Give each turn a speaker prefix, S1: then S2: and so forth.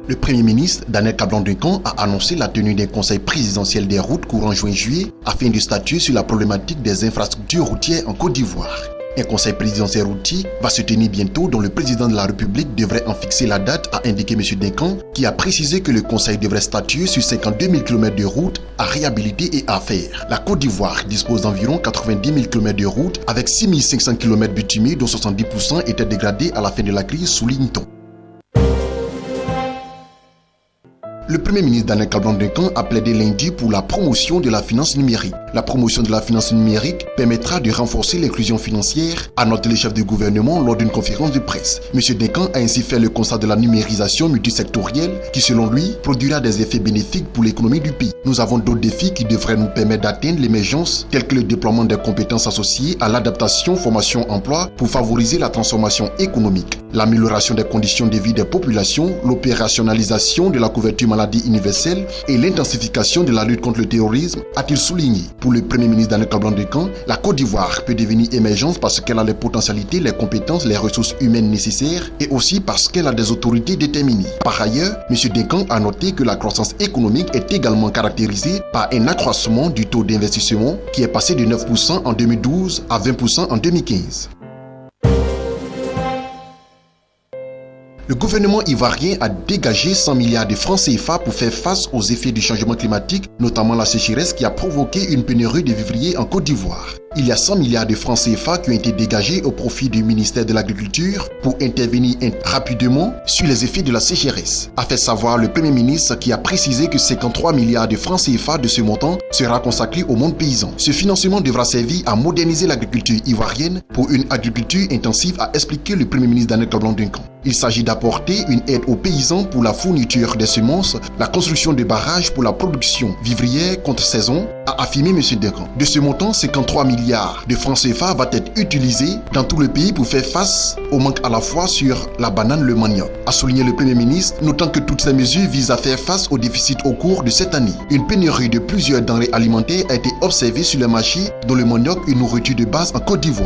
S1: Le Premier ministre Daniel Kablan-Duncan a annoncé la tenue d'un conseil présidentiel des routes courant juin-juillet afin de statuer sur la problématique des infrastructures routières en Côte d'Ivoire. Un conseil présidentiel routier va se tenir bientôt dont le président de la République devrait en fixer la date, a indiqué M. Duncan, qui a précisé que le conseil devrait statuer sur 52 000 km de routes à réhabiliter et à faire. La Côte d'Ivoire dispose d'environ 90 000 km de routes avec 6 500 km bitumés dont 70% étaient dégradés à la fin de la crise, souligne-t-on. Le Premier ministre Daniel Kablan-Duncan a plaidé lundi pour la promotion de la finance numérique. La promotion de la finance numérique permettra de renforcer l'inclusion financière, a noté le chef du gouvernement lors d'une conférence de presse. M. Duncan a ainsi fait le constat de la numérisation multisectorielle qui, selon lui, produira des effets bénéfiques pour l'économie du pays. Nous avons d'autres défis qui devraient nous permettre d'atteindre l'émergence, tels que le déploiement des compétences associées à l'adaptation, formation, emploi pour favoriser la transformation économique, l'amélioration des conditions de vie des populations, l'opérationnalisation de la couverture maladie universelle et l'intensification de la lutte contre le terrorisme, a-t-il souligné. Pour le Premier ministre Daniel Kablan-Duncan, la Côte d'Ivoire peut devenir émergente parce qu'elle a les potentialités, les compétences, les ressources humaines nécessaires et aussi parce qu'elle a des autorités déterminées. Par ailleurs, M. Duncan a noté que la croissance économique est également caractérisée par un accroissement du taux d'investissement qui est passé de 9% en 2012 à 20% en 2015. Le gouvernement ivoirien a dégagé 100 milliards de francs CFA pour faire face aux effets du changement climatique, notamment la sécheresse qui a provoqué une pénurie de vivriers en Côte d'Ivoire. Il y a 100 milliards de francs CFA qui ont été dégagés au profit du ministère de l'Agriculture pour intervenir rapidement sur les effets de la sécheresse, a fait savoir le Premier ministre qui a précisé que 53 milliards de francs CFA de ce montant sera consacré au monde paysan. Ce financement devra servir à moderniser l'agriculture ivoirienne pour une agriculture intensive, a expliqué le Premier ministre Daniel Kablan-Duncan. Il s'agit d'apporter une aide aux paysans pour la fourniture des semences, la construction de barrages pour la production vivrière contre saison, a affirmé M. Duncan. De ce montant, 53 milliards de francs CFA va être utilisé dans tout le pays pour faire face au manque à la fois sur la banane et le manioc, a souligné le Premier ministre, notant que toutes ces mesures visent à faire face au déficit au cours de cette année. Une pénurie de plusieurs denrées alimentaires a été observée sur le marché, dont le manioc, une nourriture de base en Côte d'Ivoire.